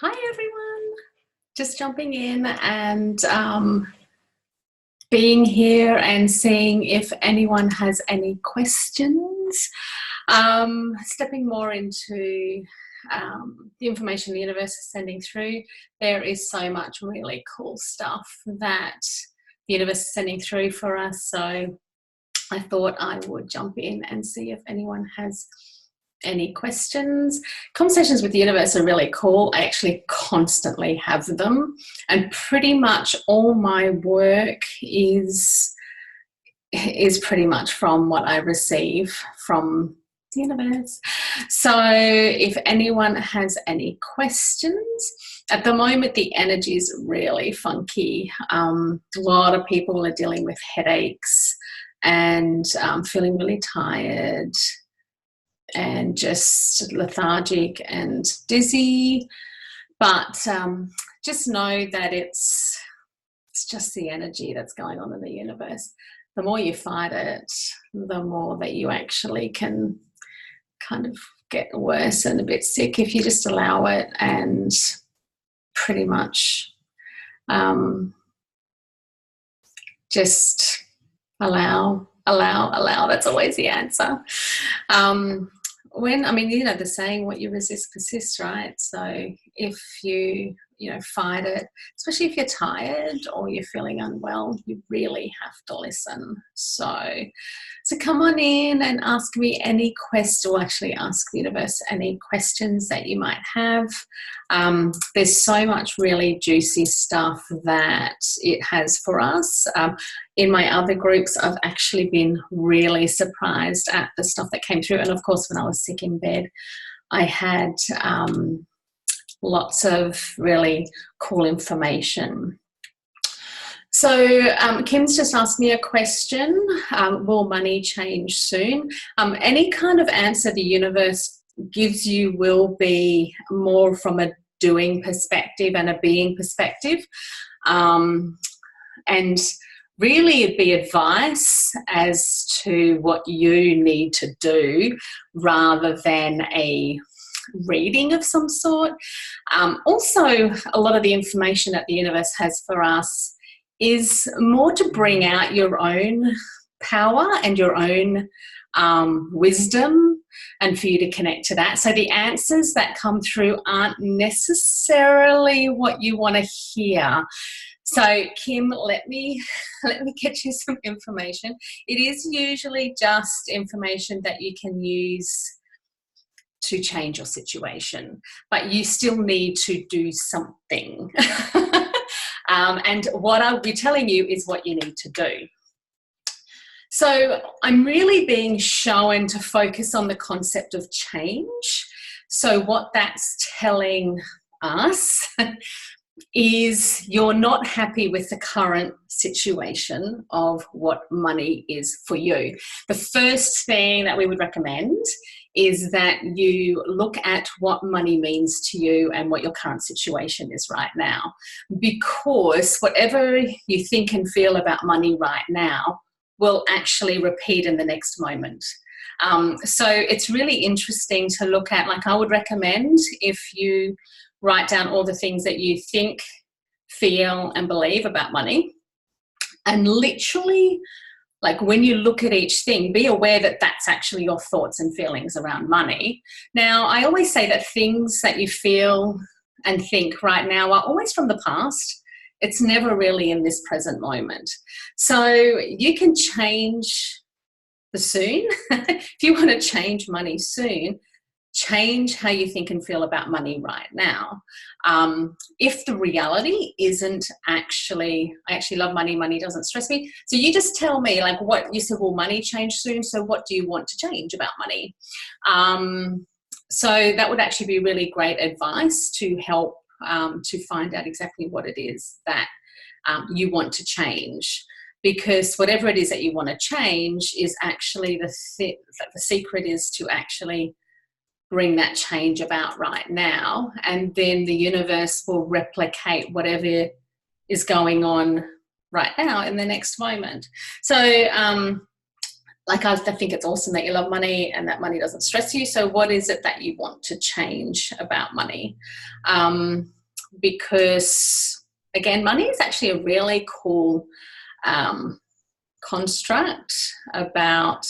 Hi everyone, just jumping in and being here and seeing if anyone has any questions. Stepping more into the information the universe is sending through, there is so much really cool stuff that the universe is sending through for us. So I thought I would jump in and see if anyone has any questions. Conversations with the universe are really cool. I actually constantly have them, and pretty much all my work is pretty much from what I receive from the universe. So if anyone has any questions, at the moment the energy is really funky. A lot of people are dealing with headaches and feeling really tired and just lethargic and dizzy, but just know that it's just the energy that's going on in the universe. The more you fight it, the more that you actually can kind of get worse and a bit sick if you just allow it and pretty much just allow. That's always the answer. The saying, what you resist persists, right? So if you fight it, especially if you're tired or you're feeling unwell, you really have to listen. So come on in and ask me any question, or actually ask the universe any questions that you might have. There's so much really juicy stuff that it has for us. In my other groups, I've actually been really surprised at the stuff that came through. And of course, when I was sick in bed, I had lots of really cool information. So Kim's just asked me a question. Will money change soon? Any kind of answer the universe gives you will be more from a doing perspective and a being perspective. And really it'd be advice as to what you need to do rather than a reading of some sort. Also, a lot of the information that the universe has for us is more to bring out your own power and your own wisdom, and for you to connect to that. So the answers that come through aren't necessarily what you want to hear. So Kim, let me get you some information. It is usually just information that you can use to change your situation, but you still need to do something. And what I'll be telling you is what you need to do. So I'm really being shown to focus on the concept of change. So what that's telling us is you're not happy with the current situation of what money is for you. The first thing that we would recommend is that you look at what money means to you and what your current situation is right now. Because whatever you think and feel about money right now will actually repeat in the next moment. So it's really interesting to look at. Like, I would recommend, if you write down all the things that you think, feel and believe about money, and literally, like, when you look at each thing, be aware that that's actually your thoughts and feelings around money. Now, I always say that things that you feel and think right now are always from the past. It's never really in this present moment. So you can change the soon. If you want to change money soon, change how you think and feel about money right now. If the reality isn't actually, I actually love money, money doesn't stress me. So you just tell me, like, what you said, will money change soon? So what do you want to change about money? So that would actually be really great advice to help to find out exactly what it is that you want to change. Because whatever it is that you want to change is actually the secret is to actually bring that change about right now, and then the universe will replicate whatever is going on right now in the next moment. So like I think it's awesome that you love money and that money doesn't stress you. So what is it that you want to change about money? Because again, money is actually a really cool construct about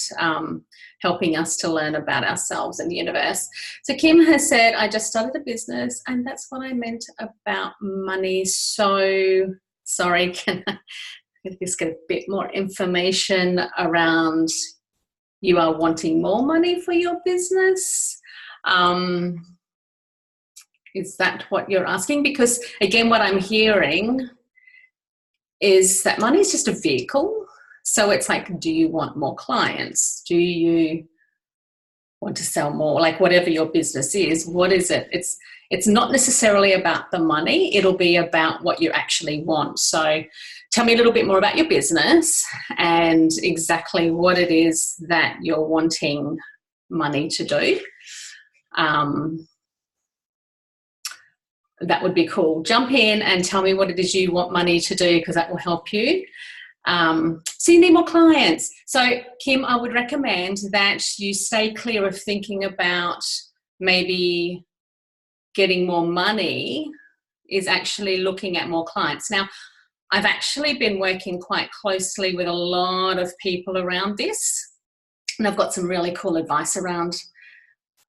helping us to learn about ourselves and the universe. So Kim has said, I just started a business and that's what I meant about money. So sorry, can I just get a bit more information around you are wanting more money for your business? Is that what you're asking? Because again, what I'm hearing is that money is just a vehicle. So it's like, do you want more clients? Do you want to sell more? Like whatever your business is, what is it? It's not necessarily about the money. It'll be about what you actually want. So tell me a little bit more about your business and exactly what it is that you're wanting money to do. That would be cool. Jump in and tell me what it is you want money to do, because that will help you. So you need more clients. So Kim, I would recommend that you stay clear of thinking about maybe getting more money is actually looking at more clients. Now, I've actually been working quite closely with a lot of people around this, and I've got some really cool advice around,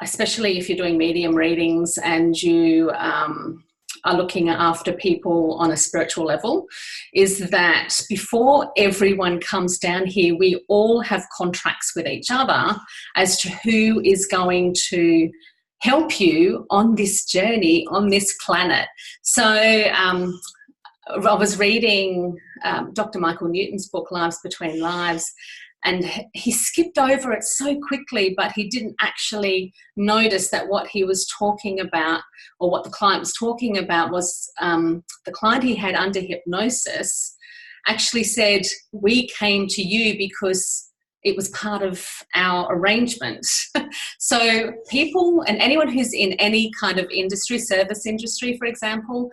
especially if you're doing medium readings and you are looking after people on a spiritual level, is that before everyone comes down here, we all have contracts with each other as to who is going to help you on this journey, on this planet. So I was reading Dr. Michael Newton's book, Lives Between Lives, and he skipped over it so quickly, but he didn't actually notice that what he was talking about, or what the client was talking about, was the client he had under hypnosis actually said, we came to you because it was part of our arrangement. So people and anyone who's in any kind of industry, service industry, for example,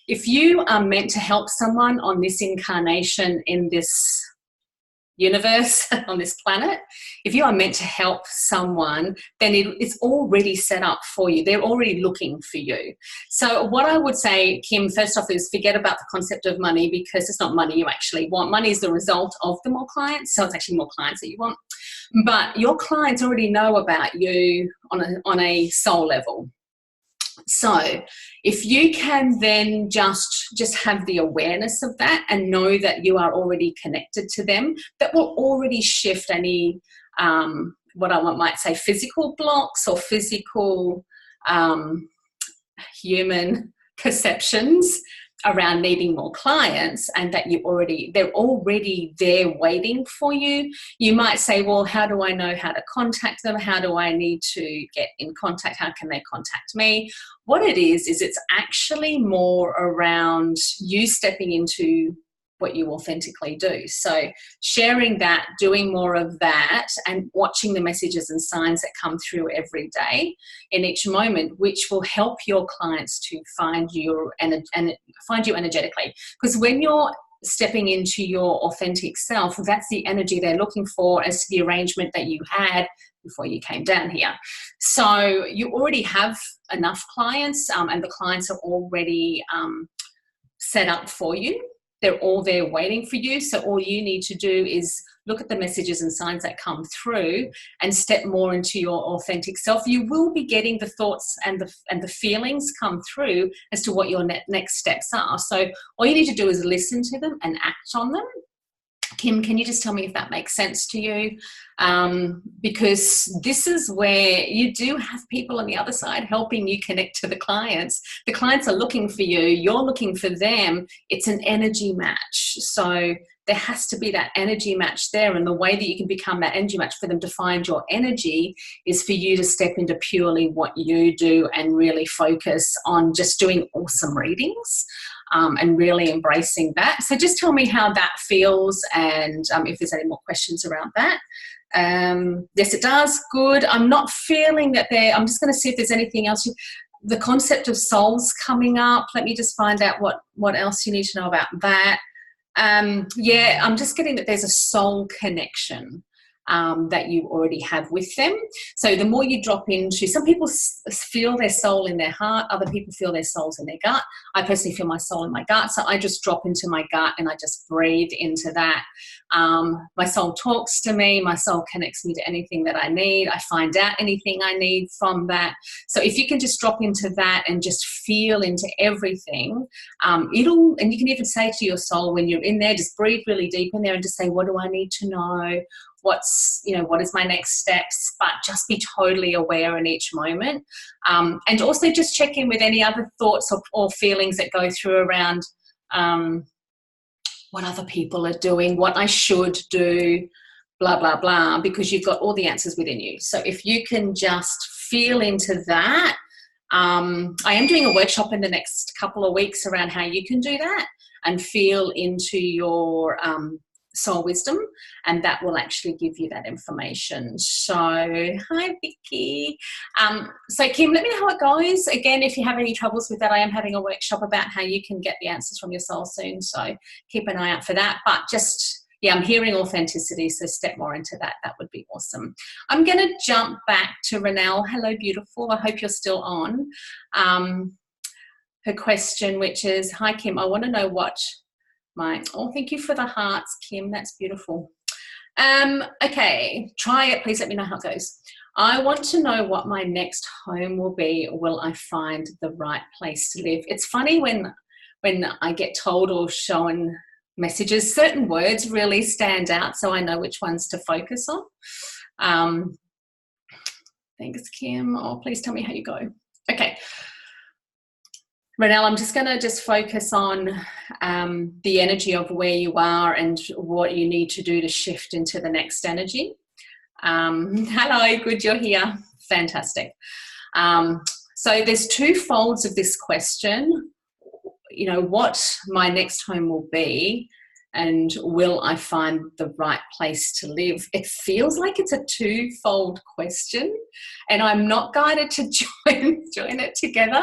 if you are meant to help someone on this incarnation in this universe, on this planet, if you are meant to help someone, then it's already set up for you. They're already looking for you. So what I would say, Kim, first off, is forget about the concept of money, because it's not money you actually want. Money is the result of the more clients, so it's actually more clients that you want. But your clients already know about you on a soul level. So if you can then just have the awareness of that and know that you are already connected to them, that will already shift any, what I might say, physical blocks or physical human perceptions around needing more clients, and that they're already there waiting for you. You might say, well, how do I know how to contact them? How do I need to get in contact? How can they contact me? What it is it's actually more around you stepping into what you authentically do. So sharing that, doing more of that, and watching the messages and signs that come through every day in each moment, which will help your clients to find you and find you energetically. Because when you're stepping into your authentic self, that's the energy they're looking for, as to the arrangement that you had before you came down here. So you already have enough clients, and the clients are already set up for you. They're all there waiting for you. So all you need to do is look at the messages and signs that come through and step more into your authentic self. You will be getting the thoughts and the feelings come through as to what your next steps are. So all you need to do is listen to them and act on them. Kim, can you just tell me if that makes sense to you? Because this is where you do have people on the other side helping you connect to the clients. The clients are looking for you. You're looking for them. It's an energy match. So there has to be that energy match there. And the way that you can become that energy match for them to find your energy is for you to step into purely what you do and really focus on just doing awesome readings. And really embracing that. So just tell me how that feels, and if there's any more questions around that. Yes, it does. Good. I'm not feeling that I'm just going to see if there's anything else. The concept of souls coming up. Let me just find out what else you need to know about that. Yeah, I'm just getting that there's a soul connection. that you already have with them. So the more you drop into, some people feel their soul in their heart, other people feel their souls in their gut. I personally feel my soul in my gut, so I just drop into my gut and I just breathe into that. My soul talks to me, my soul connects me to anything that I need. I find out anything I need from that. So if you can just drop into that and just feel into everything, and you can even say to your soul when you're in there, just breathe really deep in there and just say, what do I need to know? What is my next steps? But just be totally aware in each moment. And also just check in with any other thoughts or feelings that go through around what other people are doing, what I should do, blah, blah, blah, because you've got all the answers within you. So if you can just feel into that, I am doing a workshop in the next couple of weeks around how you can do that and feel into your soul wisdom, and that will actually give you that information. So hi Vicky. So Kim, let me know how it goes. Again, if you have any troubles with that, I am having a workshop about how you can get the answers from your soul soon, so keep an eye out for that. But just, yeah, I'm hearing authenticity, so step more into that. That would be awesome. I'm going to jump back to Renelle. Hello, beautiful. I hope you're still on. Her question, which is, hi Kim, I want to know what thank you for the hearts, Kim. That's beautiful. Okay, try it. Please let me know how it goes. I want to know what my next home will be. Will I find the right place to live? It's funny when I get told or shown messages, certain words really stand out, so I know which ones to focus on. Thanks, Kim. Oh, please tell me how you go. Okay. Renelle, I'm just going to focus on the energy of where you are and what you need to do to shift into the next energy. Hello, good you're here. Fantastic. So there's two folds of this question. You know, what my next home will be and will I find the right place to live? It feels like it's a twofold question, and I'm not guided to join it together.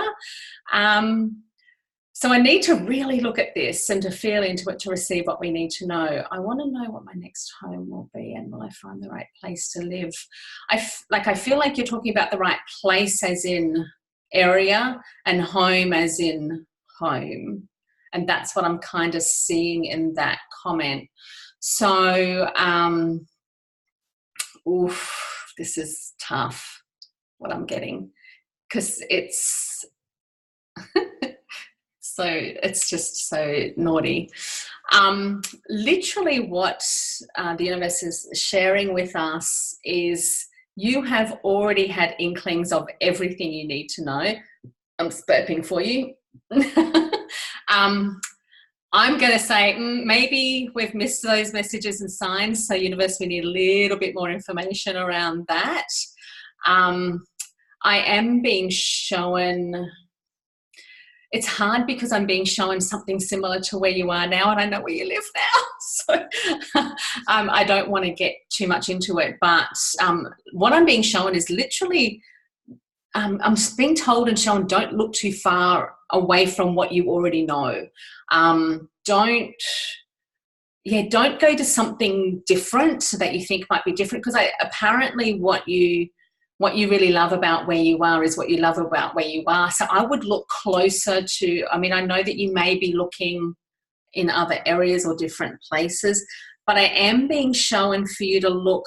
So I need to really look at this and to feel into it to receive what we need to know. I want to know what my next home will be, and will I find the right place to live? I feel like you're talking about the right place as in area and home as in home. And that's what I'm kind of seeing in that comment. So, this is tough, what I'm getting, because it's it's just so naughty. Literally what the universe is sharing with us is you have already had inklings of everything you need to know. I'm burping for you. I'm going to say maybe we've missed those messages and signs. So universe, we need a little bit more information around that. I am being shown, it's hard because I'm being shown something similar to where you are now, and I know where you live now. So I don't want to get too much into it. But what I'm being shown is literally, I'm being told and shown, don't look too far away from what you already know. Don't go to something different that you think might be different, because apparently what you really love about where you are is what you love about where you are. So I would look closer to, I know that you may be looking in other areas or different places, but I am being shown for you to look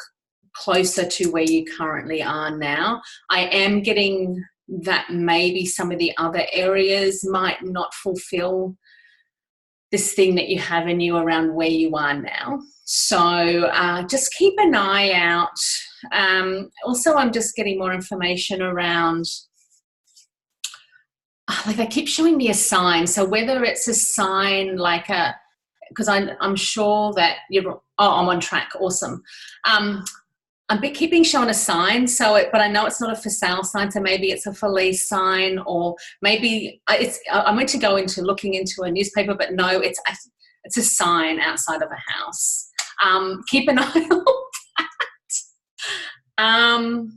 closer to where you currently are now. I am getting that maybe some of the other areas might not fulfill this thing that you have in you around where you are now. So just keep an eye out. Also, I'm just getting more information around, they keep showing me a sign. So whether it's a sign because I'm sure that I'm on track. Awesome. I'm keeping showing a sign, but I know it's not a for sale sign, so maybe it's a for lease sign, or maybe I meant to go into looking into a newspaper, but no, it's a sign outside of a house. Keep an eye on that.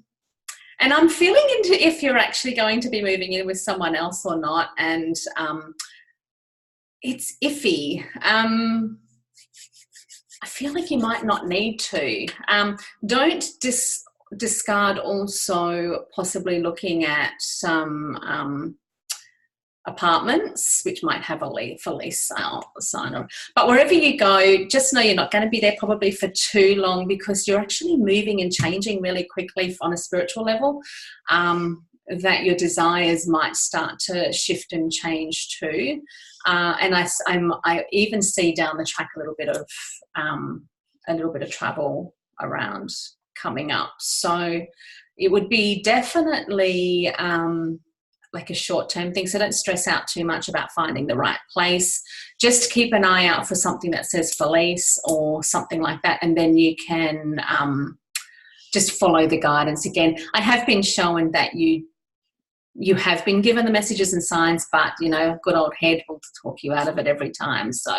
And I'm feeling into if you're actually going to be moving in with someone else or not, and it's iffy. I feel like you might not need to. Don't discard also possibly looking at some apartments, which might have a for lease sign on. But wherever you go, just know you're not going to be there probably for too long, because you're actually moving and changing really quickly on a spiritual level, that your desires might start to shift and change too. And I even see down the track a little bit of travel around coming up. So it would be definitely like a short-term thing. So don't stress out too much about finding the right place. Just keep an eye out for something that says for lease or something like that, and then you can just follow the guidance. Again, I have been shown that you have been given the messages and signs, but, you know, good old head will talk you out of it every time. So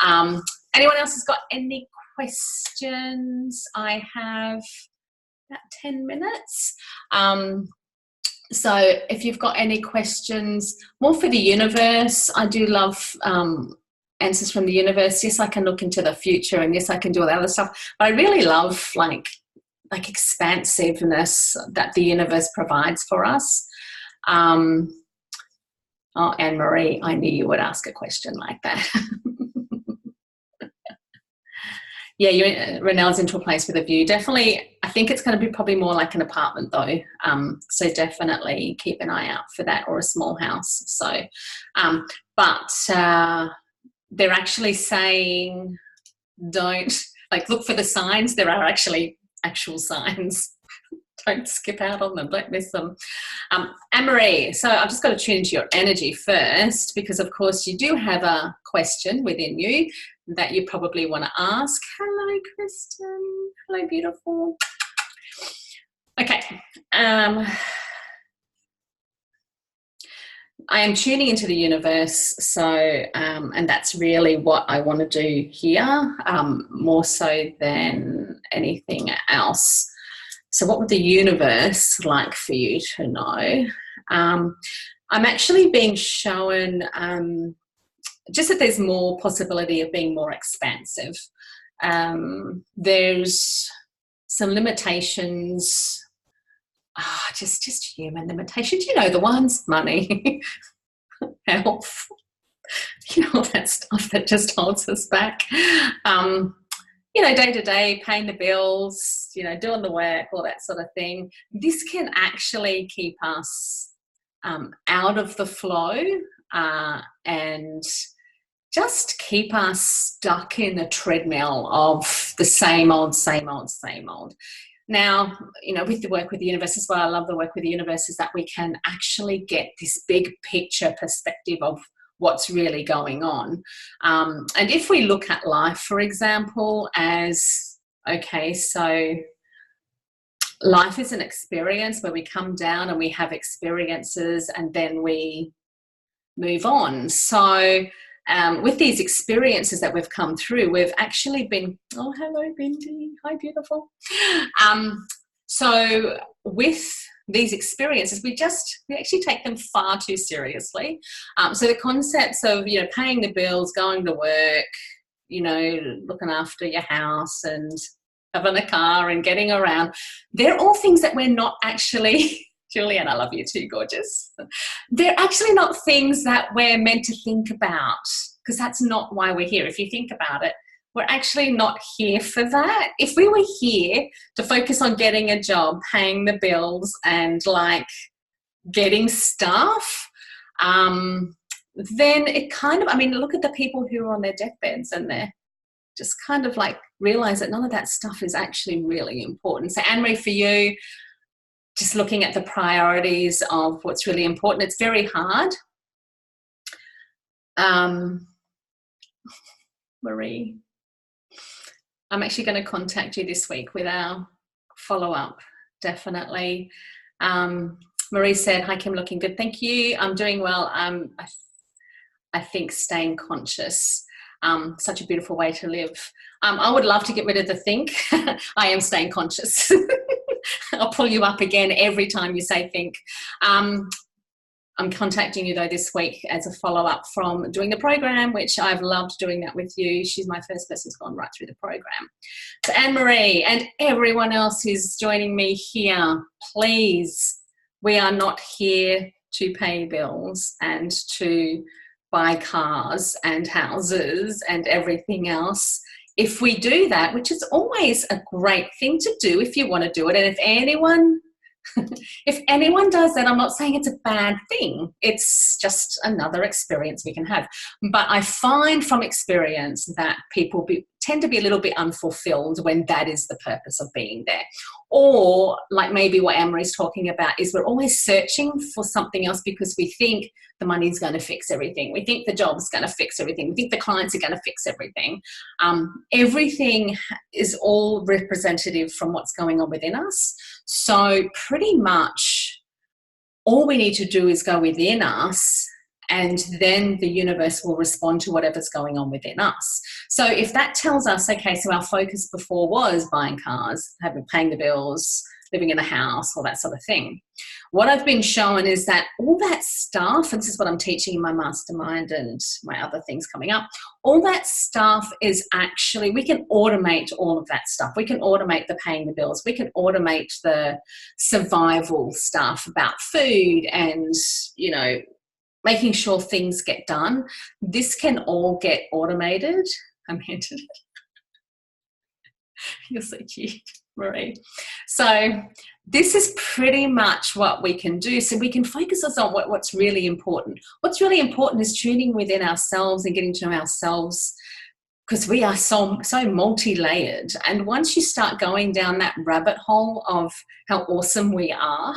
anyone else has got any questions? I have about 10 minutes. So if you've got any questions, more for the universe, I do love answers from the universe. Yes, I can look into the future, and yes, I can do all that other stuff. But I really love like expansiveness that the universe provides for us. Oh, Anne-Marie, I knew you would ask a question like that. Yeah, Renelle's into a place with a view. Definitely, I think it's going to be probably more like an apartment though. So definitely keep an eye out for that, or a small house. So, but they're actually saying don't, like, look for the signs. There are actual signs. Don't skip out on them. Don't miss them. Anne-Marie, so I've just got to tune into your energy first, because of course you do have a question within you that you probably want to ask. Hello, Kristen. Hello, beautiful. Okay. I am tuning into the universe, so and that's really what I want to do here, more so than anything else. So what would the universe like for you to know? I'm actually being shown just that there's more possibility of being more expansive. There's some limitations, just human limitations, you know, the ones, money, health, you know, all that stuff that just holds us back. You know, day to day, paying the bills, you know, doing the work, all that sort of thing. This can actually keep us out of the flow and just keep us stuck in a treadmill of the same old, same old, same old. Now, you know, with the work with the universe as well, I love the work with the universe, is that we can actually get this big picture perspective of what's really going on. And if we look at life, for example, as, okay, so life is an experience where we come down and we have experiences and then we move on. So with these experiences that we've come through, we've actually been, oh, hello, Bindi. Hi, beautiful. So with these experiences, we actually take them far too seriously. So the concepts of, you know, paying the bills, going to work, you know, looking after your house and having a car and getting around, they're all things that we're not actually, Julian, I love you too, gorgeous. They're actually not things that we're meant to think about, because that's not why we're here. If you think about it, we're actually not here for that. If we were here to focus on getting a job, paying the bills, and like getting stuff, then it kind of, I mean, look at the people who are on their deathbeds and they're just kind of like realize that none of that stuff is actually really important. So Anne-Marie, for you, just looking at the priorities of what's really important, it's very hard. Marie, I'm actually going to contact you this week with our follow-up, definitely. Marie said, hi, Kim, looking good. Thank you. I'm doing well. I think staying conscious, such a beautiful way to live. I would love to get rid of the think. I am staying conscious. I'll pull you up again every time you say think. I'm contacting you though this week as a follow-up from doing the program, which I've loved doing that with you. She's my first person who's gone right through the program. So Anne-Marie and everyone else who's joining me here, please, we are not here to pay bills and to buy cars and houses and everything else. If we do that, which is always a great thing to do if you want to do it, and if anyone does that, I'm not saying it's a bad thing. It's just another experience we can have. But I find from experience that people tend to be a little bit unfulfilled when that is the purpose of being there. Or like maybe what Anne-Marie's talking about is we're always searching for something else because we think the money's going to fix everything. We think the job's going to fix everything. We think the clients are going to fix everything. Everything is all representative from what's going on within us. So pretty much all we need to do is go within us, and then the universe will respond to whatever's going on within us. So if that tells us, okay, so our focus before was buying cars, paying the bills, living in a house, all that sort of thing. What I've been shown is that all that stuff, and this is what I'm teaching in my mastermind and my other things coming up, all that stuff is actually, we can automate all of that stuff. We can automate the paying the bills. We can automate the survival stuff about food and, you know, making sure things get done. This can all get automated. I'm hinted. You're so cute, Marie. So this is pretty much what we can do. So we can focus us on what's really important. What's really important is tuning within ourselves and getting to know ourselves, because we are so multi-layered. And once you start going down that rabbit hole of how awesome we are,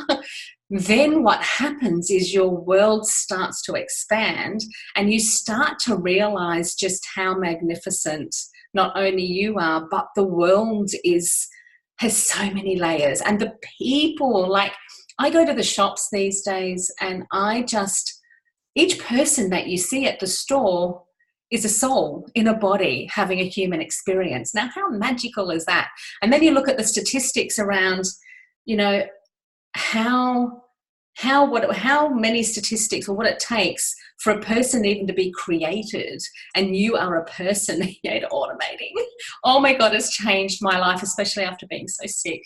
then what happens is your world starts to expand and you start to realize just how magnificent not only you are, but the world has so many layers. And the people, like I go to the shops these days and each person that you see at the store is a soul in a body having a human experience. Now, how magical is that? And then you look at the statistics around, you know, how many statistics or what it takes for a person even to be created, and you are a person automating. Oh my God, it's changed my life, especially after being so sick.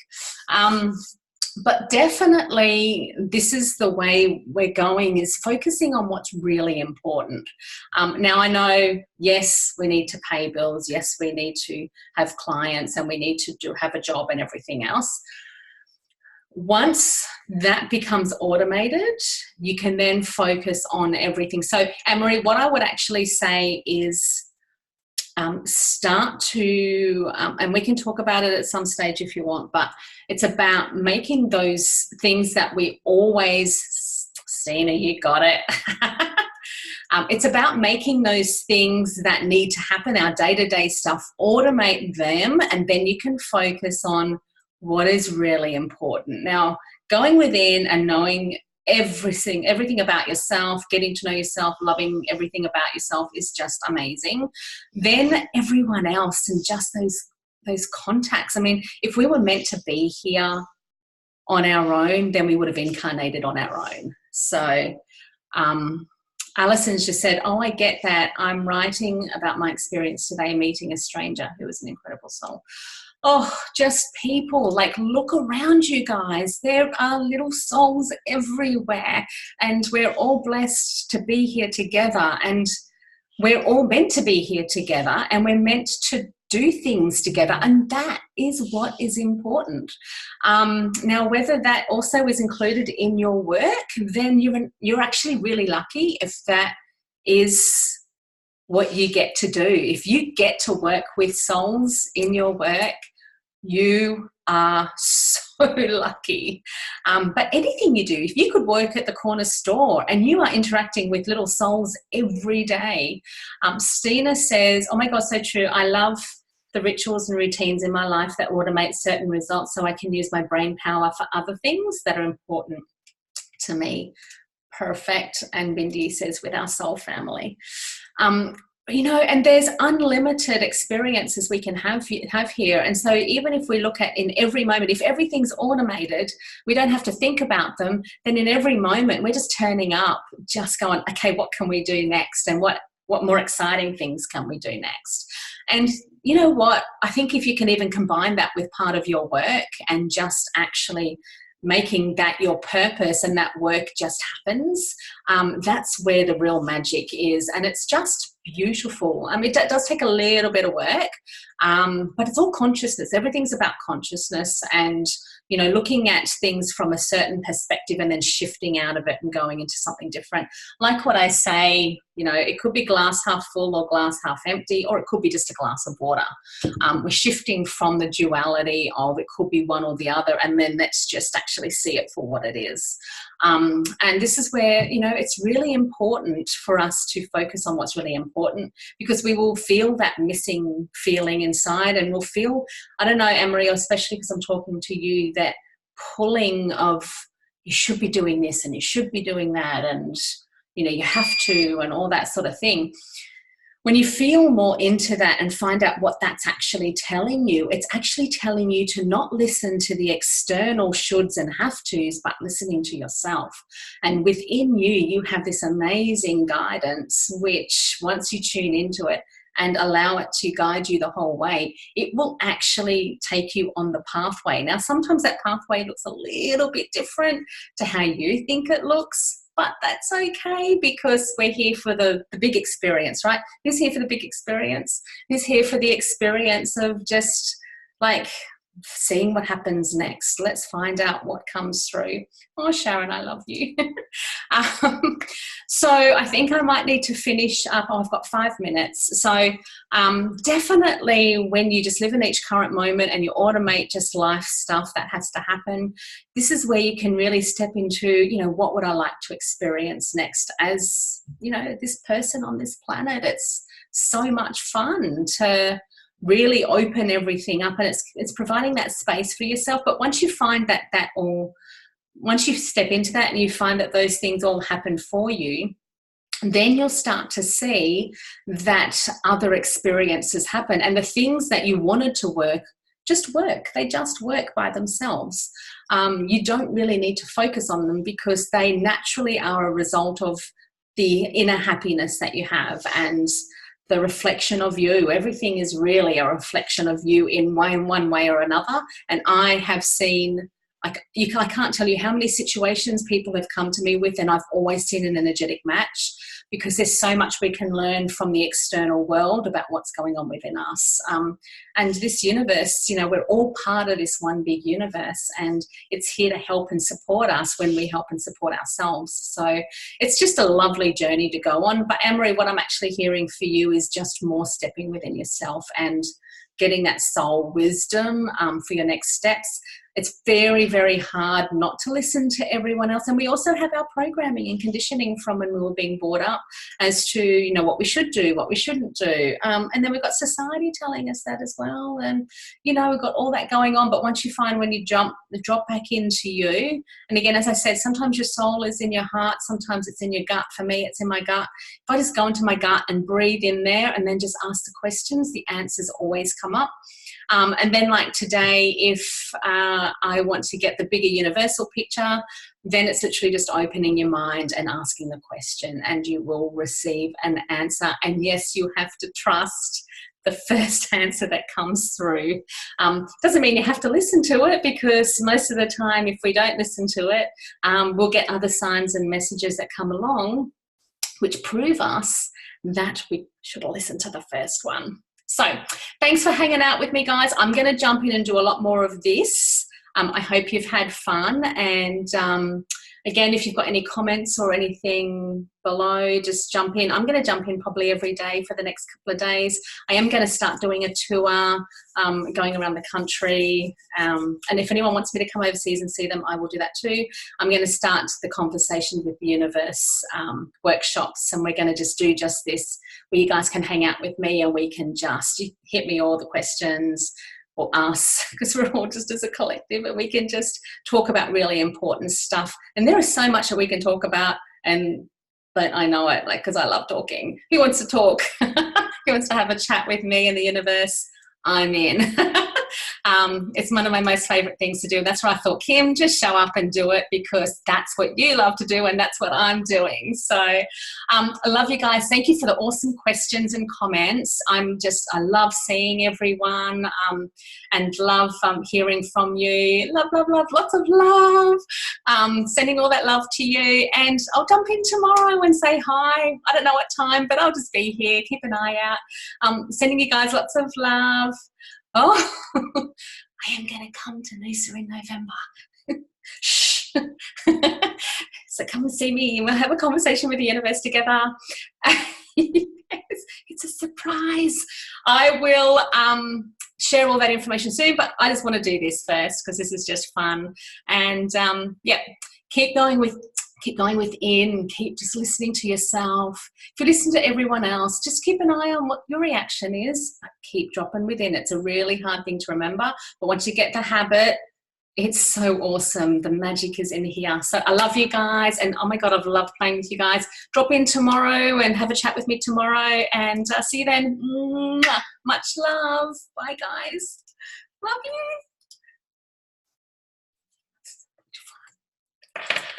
But definitely this is the way we're going, is focusing on what's really important. Now I know, yes, we need to pay bills. Yes, we need to have clients and we need to have a job and everything else. Once that becomes automated, you can then focus on everything. So, Anne-Marie, what I would actually say is start to, and we can talk about it at some stage if you want, but it's about making those things that we always, Stina, you got it. It's about making those things that need to happen, our day-to-day stuff, automate them, and then you can focus on what is really important. Now, going within and knowing everything about yourself, getting to know yourself, loving everything about yourself is just amazing. Then everyone else and just those contacts. I mean, if we were meant to be here on our own, then we would have incarnated on our own. So Alison's just said, oh, I get that. I'm writing about my experience today meeting a stranger who was an incredible soul. Oh, just people, like, look around you guys. There are little souls everywhere, and we're all blessed to be here together, and we're all meant to be here together, and we're meant to do things together, and that is what is important. Now, whether that also is included in your work, then you're actually really lucky if that is what you get to do. If you get to work with souls in your work, you are so lucky. But anything you do, if you could work at the corner store and you are interacting with little souls every day. Stina says, oh my God, so true. I love the rituals and routines in my life that automate certain results so I can use my brain power for other things that are important to me. Perfect. And Bindi says, with our soul family. and there's unlimited experiences we can have here. And so even if we look at in every moment, if everything's automated, we don't have to think about them, then in every moment we're just turning up, just going, okay, what can we do next? And what more exciting things can we do next? And you know what? I think if you can even combine that with part of your work and just actually making that your purpose and that work just happens, that's where the real magic is. And it's just beautiful. I mean, it does take a little bit of work, but it's all consciousness. Everything's about consciousness and, looking at things from a certain perspective and then shifting out of it and going into something different. Like what I say, it could be glass half full or glass half empty, or it could be just a glass of water. We're shifting from the duality of it could be one or the other, and then let's just actually see it for what it is. And this is where, it's really important for us to focus on what's really important, because we will feel that missing feeling inside, and we'll feel, I don't know, Anne-Marie, especially because I'm talking to you, that pulling of you should be doing this and you should be doing that, and you have to, and all that sort of thing. When you feel more into that and find out what that's actually telling you, it's actually telling you to not listen to the external shoulds and have tos, but listening to yourself. And within you, you have this amazing guidance, which once you tune into it and allow it to guide you the whole way, it will actually take you on the pathway. Now, sometimes that pathway looks a little bit different to how you think it looks, but that's okay, because we're here for the big experience, right? Who's here for the big experience? Who's here for the experience of just like seeing what happens next? Let's find out what comes through. Oh, Sharon, I love you. So I think I might need to finish up. Oh, I've got 5 minutes. So definitely when you just live in each current moment and you automate just life stuff that has to happen, this is where you can really step into, what would I like to experience next as, this person on this planet. It's so much fun to really open everything up, and it's providing that space for yourself. But once you find once you step into that and you find that those things all happen for you, then you'll start to see that other experiences happen, and the things that you wanted to work just work. They just work by themselves. You don't really need to focus on them, because they naturally are a result of the inner happiness that you have and the reflection of you. Everything is really a reflection of you in one way or another. And I have seen, I can't tell you how many situations people have come to me with, and I've always seen an energetic match, because there's so much we can learn from the external world about what's going on within us. And this universe, we're all part of this one big universe, and it's here to help and support us when we help and support ourselves. So it's just a lovely journey to go on. But Anne-Marie, what I'm actually hearing for you is just more stepping within yourself and getting that soul wisdom for your next steps. It's very, very hard not to listen to everyone else. And we also have our programming and conditioning from when we were being brought up as to, what we should do, what we shouldn't do. And then we've got society telling us that as well. And, we've got all that going on. But once you find when you drop back into you, and again, as I said, sometimes your soul is in your heart, sometimes it's in your gut. For me, it's in my gut. If I just go into my gut and breathe in there and then just ask the questions, the answers always come up. And then like today, if I want to get the bigger universal picture, then it's literally just opening your mind and asking the question, and you will receive an answer. And yes, you have to trust the first answer that comes through. Doesn't mean you have to listen to it, because most of the time, if we don't listen to it, we'll get other signs and messages that come along which prove us that we should listen to the first one. So thanks for hanging out with me, guys. I'm going to jump in and do a lot more of this. I hope you've had fun. And again, if you've got any comments or anything below, just jump in. I'm going to jump in probably every day for the next couple of days. I am going to start doing a tour, going around the country. And if anyone wants me to come overseas and see them, I will do that too. I'm going to start the Conversation with the Universe workshops, and we're going to just do just this, where you guys can hang out with me and we can just hit me all the questions, or us, because we're all just as a collective, and we can just talk about really important stuff. And there is so much that we can talk about, and but I know it, like, because I love talking. Who wants to talk? Who wants to have a chat with me and the universe? I'm in. It's one of my most favourite things to do. That's why I thought, Kim, just show up and do it, because that's what you love to do and that's what I'm doing. So I love you guys. Thank you for the awesome questions and comments. I love seeing everyone and love hearing from you. Love, love, love, lots of love. Sending all that love to you. And I'll jump in tomorrow and say hi. I don't know what time, but I'll just be here. Keep an eye out. Sending you guys lots of love. Oh, I am going to come to Noosa in November. Shh. So come and see me. We'll have a conversation with the universe together. It's a surprise. I will share all that information soon, but I just want to do this first because this is just fun. And yeah, keep going within, keep just listening to yourself. If you listen to everyone else, just keep an eye on what your reaction is, but keep dropping within. It's a really hard thing to remember, but once you get the habit, it's so awesome. The magic is in here. So I love you guys, and oh my God, I've loved playing with you guys. Drop in tomorrow and have a chat with me tomorrow, and see you then. Much love. Bye guys. Love you.